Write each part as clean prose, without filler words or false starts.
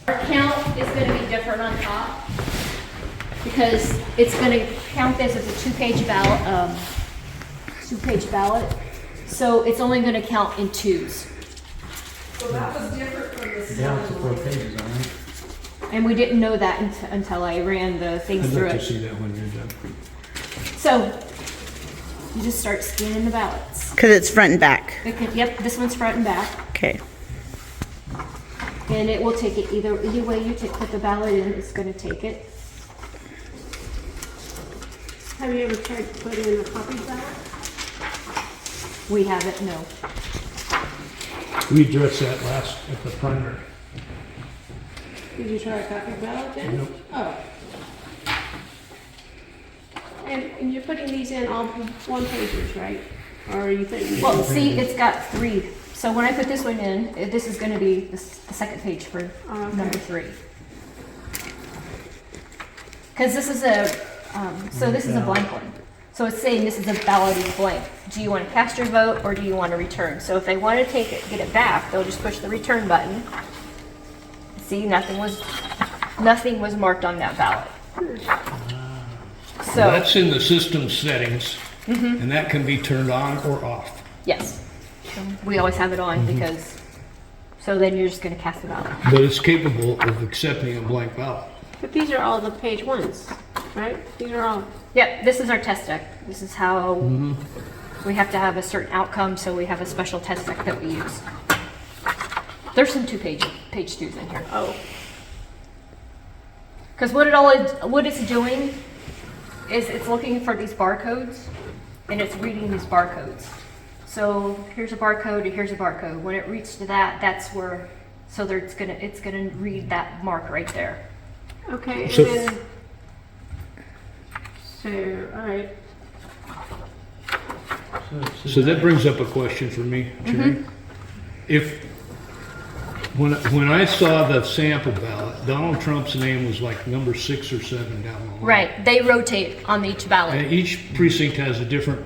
Our count is gonna be different on top because it's gonna count this as a two-page ballot, So it's only gonna count in twos. So that was different from the Yeah, it's sign 4 line. pages, all right. And we didn't know that until I ran the things I'd through like to it. see that when you're done. So you just start scanning the ballots. Because it's front and back. Yep, this one's front and back. Okay. And it will take it either way you put the ballot in, it's gonna take it. Have you ever tried putting in a copy ballot? We haven't, no. We addressed that last at the primary. Did you try a copy ballot then? Nope. Oh. And you're putting these in all one pagers, right? Or are you thinking? Well, see, it's got 3. So when I put this one in, this is gonna be the second page for Okay. number 3. Cause this is a, this is a blank one. So it's saying this is a ballot is blank. Do you wanna cast your vote or do you wanna return? So if they wanna take it, get it back, they'll just push the return button. See, nothing was marked on that ballot. So, That's in the system settings, and that can be turned on or off. yes, so we always have it on because, so then you're just gonna cast the ballot. But it's capable of accepting a blank ballot. But these are all the page ones, right? These are all, Yep, this is our test deck. This is how we have to have a certain outcome, so we have a special test deck that we use. There's some page 2s in here. oh, Because what it's doing is it's looking for these barcodes and it's reading these barcodes. So here's a barcode and here's a barcode. When it reaches to that, that's where, so it's gonna read that mark right there. okay, and So- then, so, all right. So that brings up a question for me, Jerry. If, when I saw the sample ballot, Donald Trump's name was like number 6 or 7 down the line. Right, they rotate on each ballot, And each precinct has a different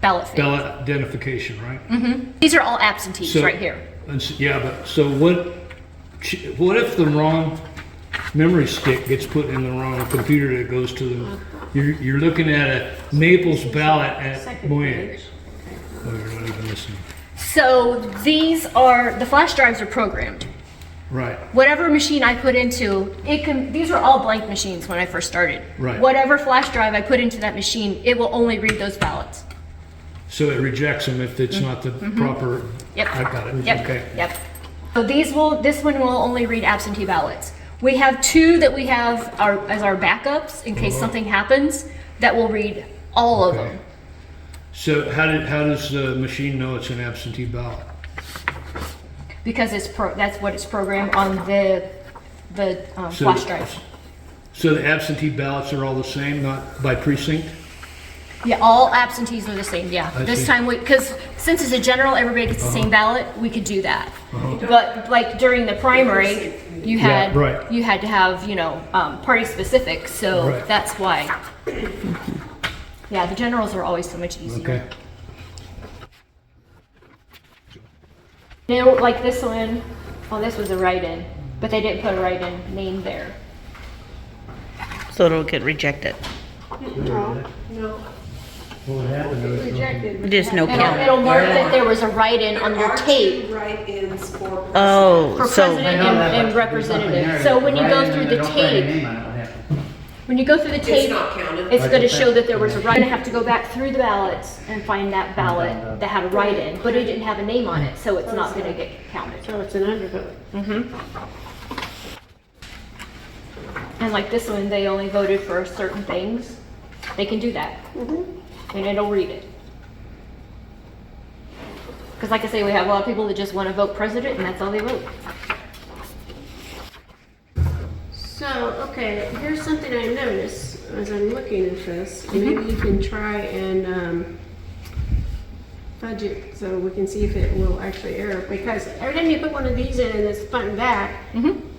ballot fee. ballot identification, right? These are all absentees So- right here. Yeah, but, so what if the wrong memory stick gets put in the wrong computer that goes to the, you're looking at a Naples ballot at Second Moynihan. page. Oh, you're not even listening. So these are, the flash drives are programmed. Right, Whatever machine I put into, these are all blank machines when I first started. Right. Whatever flash drive I put into that machine, it will only read those ballots. so it rejects them if it's not the proper. Yep. I got it, Yep, okay. yep. So this one will only read absentee ballots. We have 2 that we have as our backups in case something happens, that will read all of Okay. them. So how does the machine know it's an absentee ballot? Because that's what it's programmed on the So- flash drive. So the absentee ballots are all the same, not by precinct? Yeah, all absentees are the same, yeah. I This see. time because since it's a general, everybody gets the same ballot, we could do that. But like during the primary, you Yeah, had, right. you had to have, party specific, so Right. that's why. Yeah, the generals are always so much easier. Okay. Like this one, well, this was a write-in, but they didn't put a write-in name there. So it'll get rejected. No, What happened was. rejected. There's no count. It'll mark that there was a write-in on your tape. Write-ins for. Oh, For so, president and representative. So when you go through the tape, when you go through the tape, not counted. it's gonna show that there was a write. You're gonna have to go back through the ballots and find that ballot that had a write-in, but it didn't have a name on it, so it's not gonna get counted. So it's an undervote. And like this one, they only voted for certain things. They can do that. And it'll read it. Because like I say, we have a lot of people that just wanna vote president and that's all they vote. So, okay, here's something I noticed as I'm looking at this. Maybe you can try and fudge it so we can see if it will actually error. Because every time you put one of these in and it's front and back,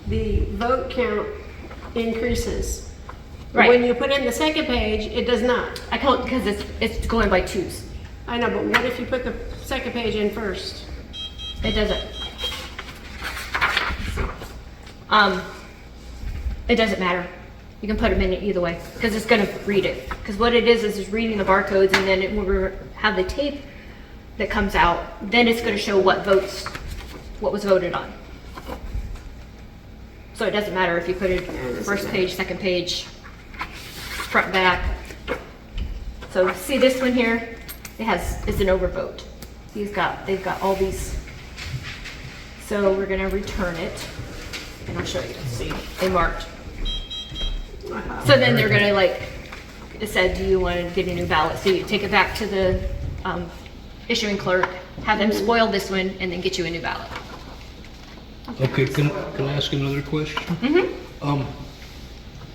the vote count increases. But Right. when you put in the second page, it does not. I can't, because it's going by 2s. I know, but what if you put the second page in first? It doesn't. It doesn't matter. You can put them in it either way, because it's gonna read it. Because what it is it's reading the barcodes, and then when we have the tape that comes out, then it's gonna show what was voted on. So it doesn't matter if you put it first page, second page, front, back. So see this one here? It's an overvote. They've got all these. So we're gonna return it, and I'll show you. See, they marked. So then they're gonna it said, do you want to get a new ballot? So you take it back to the issuing clerk, have them spoil this one, and then get you a new ballot. Okay, can I ask another question? Mm-hmm.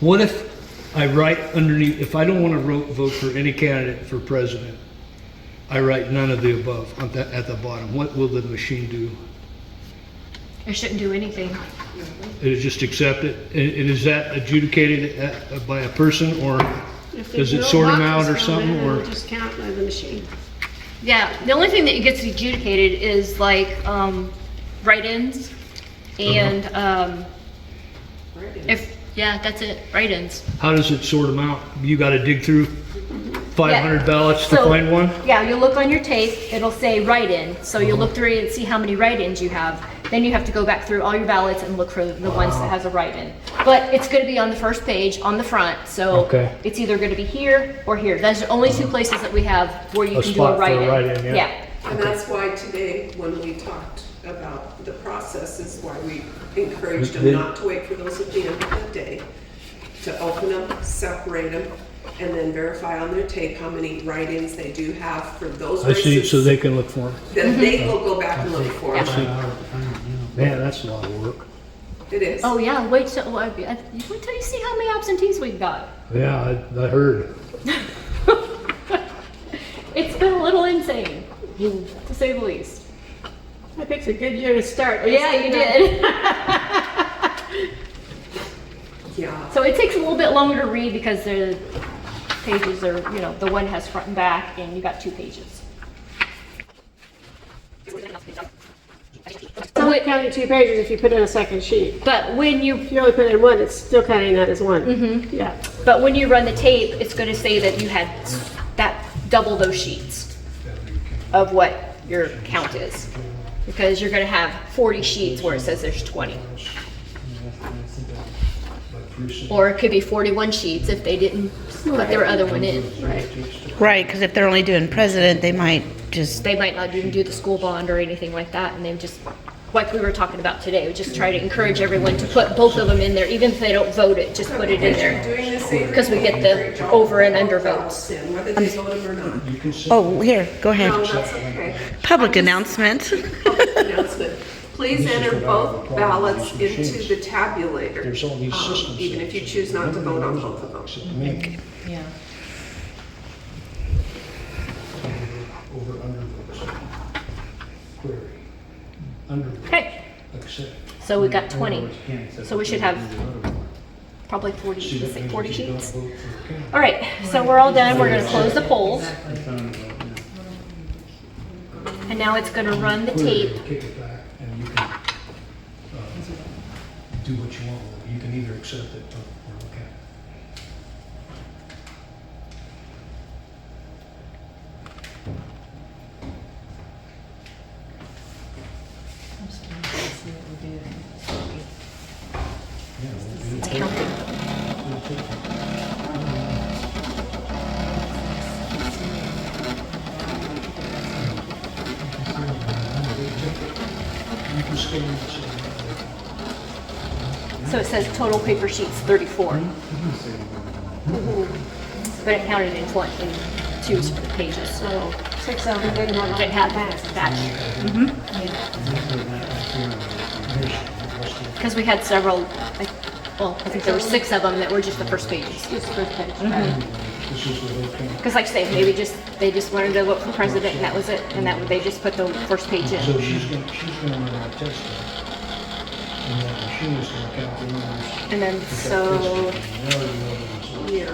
What if I write underneath, if I don't want to vote for any candidate for president, I write none of the above at the bottom, what will the machine do? It shouldn't do anything. It'll just accept it? And is that adjudicated by a person, or If does there's it no sort them out boxes or filled in, something, or? it'll just count by the machine. Yeah, the only thing that gets adjudicated is write-ins and that's it, write-ins. How does it sort them out? You gotta dig through 500 ballots to So, find one? Yeah, you look on your tape, it'll say write-in, so you look through it and see how many write-ins you have. Then you have to go back through all your ballots and look for the ones that has a write-in. But it's gonna be on the first page, on the front, so Okay. it's either gonna be here or here. That's the only two places that we have where you A can do a spot for a write-in. write-in, yeah. And that's why today, when we talked about the process, is why we encouraged them not to wait for those at the end of the day, to open them, separate them, and then verify on their tape how many write-ins they do have for those I see, races. so they can look for them. Then they will go back and look for them. Man, that's a lot of work. It is. Oh, yeah, wait till you see how many absentees we've got. Yeah, I heard. It's been a little insane, to say the least. I picked a good year to start. Yeah, you did. Yeah. So it takes a little bit longer to read because the pages are, the one has front and back, and you got two pages. It's only counting 2 pages if you put in a second sheet. But when you If you only put in one, it's still counting that as one. Mm-hmm. Yeah. But when you run the tape, it's going to say that you had that double those sheets of what your count is. Because you're going to have 40 sheets where it says there's 20. Or it could be 41 sheets if they didn't put their other one in. Right. Right, because if they're only doing president, they might just, They might not even do the school bond or anything like that, and they just, like we were talking about today, we just try to encourage everyone to put both of them in there, even if they don't vote it, just put it in there. Doing this April, Because we get the over and under votes. in, whether they vote them or not. oh, here, go ahead. No, that's okay. Public announcement. Announcement. Please enter both ballots into the tabulator. There's all these systems. Even if you choose not to vote on both of them. Yeah. Over, under votes. Query. Under votes. Okay, Accept. so we got 20. So we should have probably 40, See, that say means 40 that you don't sheets. vote for the candidate. All right, so we're all done. We're going to close the polls. And now it's going to run the tape. Kick it back, and you can do what you want with it. You can either accept it or okay. It's counting. You can scan it. So it says total paper sheets 34. But it counted in 20, in twos for the pages. So 6 of them didn't have it had that batch. Because we had several, I think there were 6 of them that were just the first pages. Just first page. This is the whole thing. Because like I say, maybe they just wanted to vote for president and that was it. And they just put the first page So in. she's gonna run that test. And that machine is gonna count the numbers. And then so Here.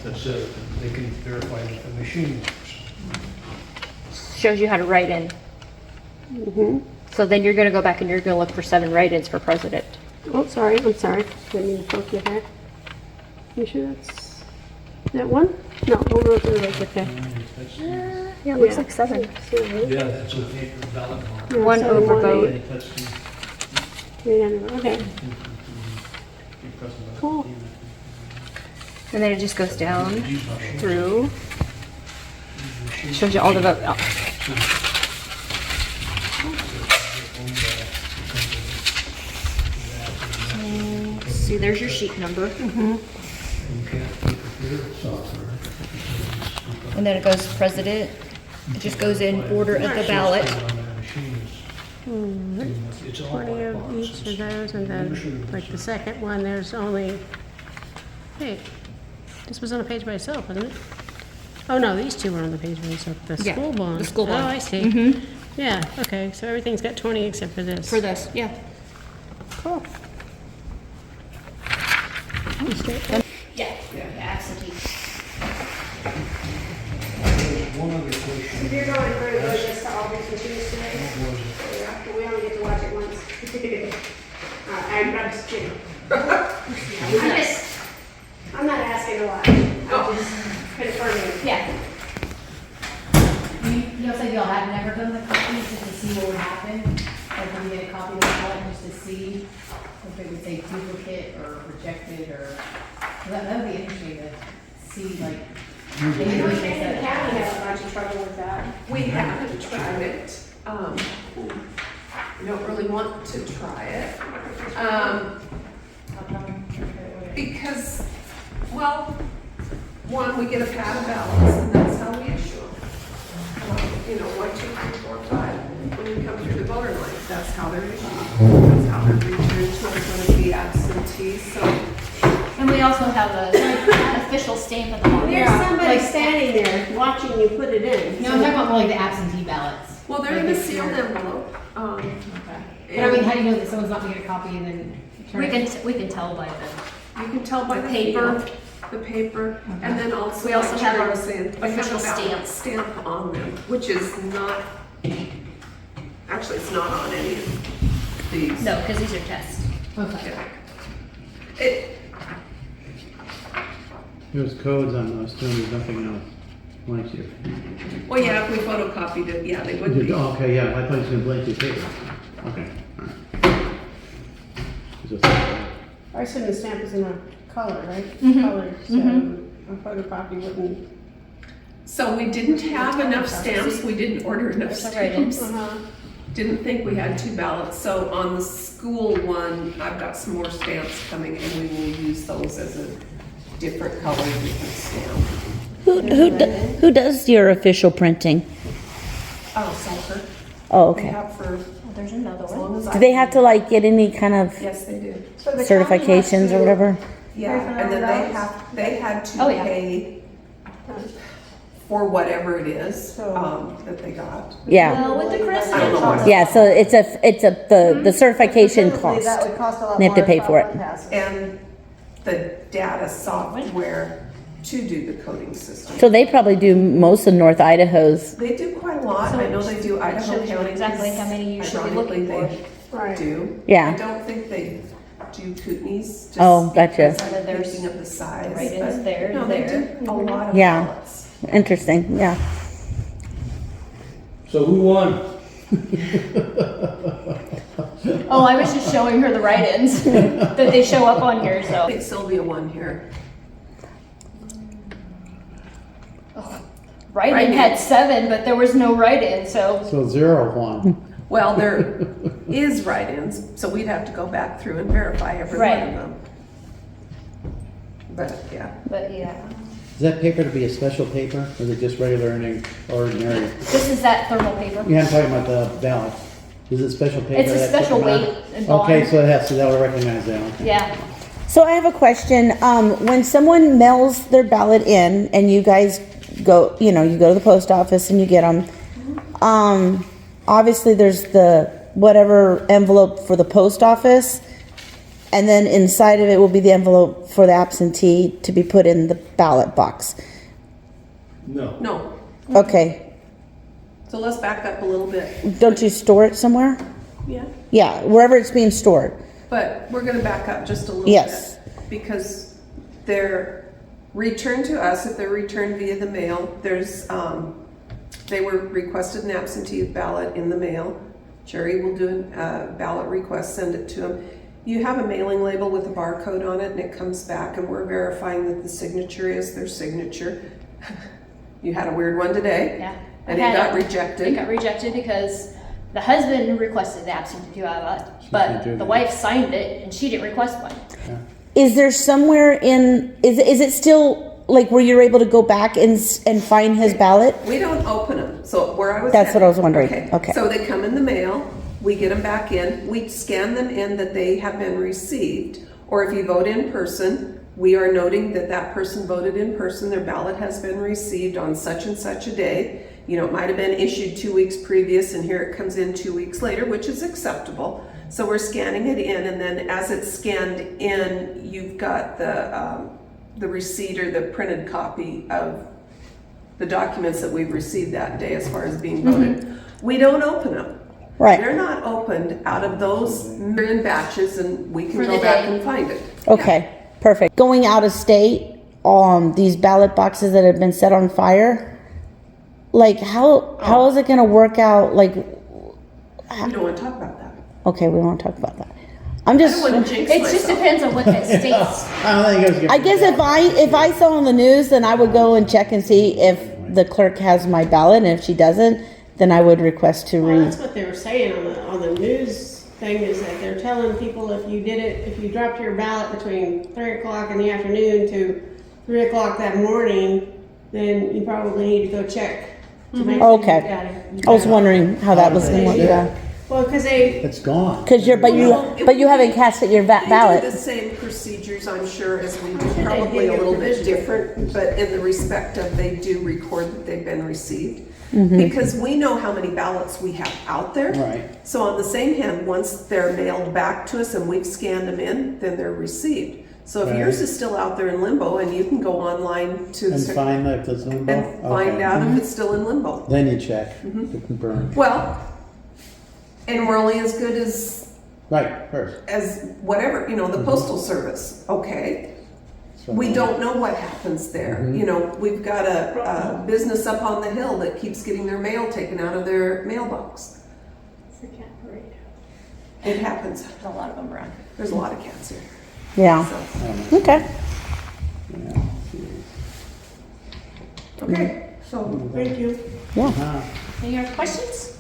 That's it. They can verify that the machine works. shows you how to write in. So then you're going to go back and you're going to look for 7 write-ins for president. Oh, sorry, I'm sorry. Didn't mean to poke you there. You sure that's that one? No, over there, right, okay. Yeah, it looks Yeah. like 7. Yeah, that's a paper ballot box. Yeah, One 7, overvote. 1, 8, That's the- 300, okay. Cool. And then it just goes down through. Shows you all the vote. Oh. See, there's your sheet number. And then it goes president. It just goes in order of the ballot. It's all 20 of boxes. each of those, and then, like the second one, there's only, hey, this was on a page by itself, wasn't it? Oh, no, these two were on the page by themselves, the Yeah, school bond. the school bond. Oh, I see. Yeah, okay, so everything's got 20 except for this. For this, yeah. Cool. Yeah, absentee. One other question. You're going through this to all these machines today? We only get to watch it once. I'm just kidding. I'm not asking a lot. I'm just confirming. Yeah. You know, like y'all have never done the copies just to see what would happen, like when you get a copy of the ballot, just to see if it would say duplicate or rejected or, that would be interesting to see, like. I know you and Kathy have a bunch of trouble with that. We haven't tried it. We don't really want to try it. Because, well, one, we get a pad of ballots and that's how we issue them. 1, 2, 3, 4, 5. When you come through the voter line, that's how they're issued. That's how they're returned. So it's going to be absentee, so. And we also have an official stamp at the bottom. There's somebody standing there watching you put it in. No, I'm talking about more like the absentee ballots. Well, they're in Like a if sealed you're- envelope. Okay. But I mean, how do you know that someone's not gonna get a copy and then turn We it? can tell by the, You can tell by the Paper. paper. The paper, and then also. We also like have Jerry our was saying, we have official a ballot stamp. Stamp on them, which is not, actually, it's not on any of these. no, because these are tests. Okay. Yeah. It, There's codes on those too, there's nothing else. Blank here. well, yeah, if we photocopied it, yeah, they would be. Okay, yeah, I thought you was gonna blank your paper. Okay, alright. Just- I assume the stamp is in a color, right? Colored, so a photocopy wouldn't. So we didn't have enough stamps, we didn't order enough There's the stamps. write-ins. Didn't think we had 2 ballots, so on the school one, I've got some more stamps coming and we will use those as a different color, different stamp. Who does your official printing? Oh, sulfur. Oh, They okay. have for Oh, there's another as one. long as I. Do they have to like get any kind of Yes, they do. So the county has certifications or to- whatever? Yeah, and then they had to Oh, yeah. pay for whatever it is, So- that they got. Yeah, Well, with the I don't know president. what. yeah, so the certification Presumably cost. that would cost a lot They have to more pay if for it. that passes. And the data software to do the coding system. So they probably do most of North Idaho's. They do quite a lot. So I know they do Idaho shows you County. exactly how many you should be looking ironically, they Right. do. Yeah. I don't think they do Kootenays. just Oh, gotcha. because I'm And then there's thinking of the size. write-ins but, there, no, they there. do a lot of Yeah. ballots. Interesting, yeah. So who won? Oh, I was just showing her the write-ins that they show up on here, I so. think Sylvia won here. Write-in Write-in. had 7, but there was no write-in, so. So 0-1. Well, there is write-ins, so we'd have to go back through and verify every one Right. of them. But, yeah. But yeah. Is that paper to be a special paper, or is it just regular and ordinary? This is that thermal paper. Yeah, I'm talking about the ballot. Is it special paper? It's a that special took them weight out? and bond. Okay, so that will recognize that, okay. Yeah. So I have a question. When someone mails their ballot in and you guys go, you go to the post office and you get them, obviously there's the whatever envelope for the post office, and then inside of it will be the envelope for the absentee to be put in the ballot box. No. No. Okay. So let's back up a little bit. Don't you store it somewhere? Yeah. Yeah, wherever it's being stored. But we're gonna back up just a little bit. Yes. Because they're returned to us, if they're returned via the mail, there's, they were requested an absentee ballot in the mail. Jerry will do a ballot request, send it to them. You have a mailing label with a barcode on it, and it comes back, and we're verifying that the signature is their signature. You had a weird one today. Yeah. And it I had got a- rejected. It got rejected because the husband requested the absentee ballot, can't but do the that. wife signed it and she didn't request one. Is there somewhere is it still like where you're able to go back and find his ballot? We don't open them, so where I was. That's what I was headed- wondering. Okay. So they come in the mail, we get them back in, we scan them in that they have been received. Or if you vote in person, we are noting that that person voted in person, their ballot has been received on such and such a day. You know, it might have been issued 2 weeks previous, and here it comes in 2 weeks later, which is acceptable. So we're scanning it in, and then as it's scanned in, you've got the receipt or the printed copy of the documents that we've received that day as far as being voted. We don't open them. Right. They're not opened out of those, they're in batches, and we can For go the back day. and find it. Okay, perfect. Going out of state, these ballot boxes that have been set on fire, like how is it gonna work out? Like, We don't want to talk about that. okay, we won't talk about that. I'm I just, don't want to jinx It just myself. depends on what that states. I don't think it was. I guess if I saw on the news, then I would go and check and see if the clerk has my ballot, and if she doesn't, then I would request to Well, read. that's what they were saying on the news thing, is that they're telling people if you dropped your ballot between 3 o'clock in the afternoon to 3 o'clock that morning, then you probably need to go check to make sure you Okay. got it. I was wondering how that was gonna work. Yeah. Well, because they, It's gone. Cause you haven't casted your They do ballot. the same procedures, I'm sure, as we do, sure they probably did a your little bit provision. different, but in the respect of they do record that they've been received. Mm-hmm. Because we know how many ballots we have out there. Right. So on the same hand, once they're mailed back to us and we've scanned them in, then they're received. So if Right. yours is still out there in limbo, and you can go online to. And find if it's limbo? And find Okay. out if it's still in limbo. Then you check to confirm. Well, and we're only as good as Right, first. whatever, the postal service, okay? So- We don't know what happens there. We've got a business up on the hill that keeps getting their mail taken out of their mailbox. it's a cat parade. It happens. There's a lot of them around. There's a lot of cats here. Yeah. So, I don't know. Okay. Yeah. okay, so Thank you. Uh-huh. Any other questions?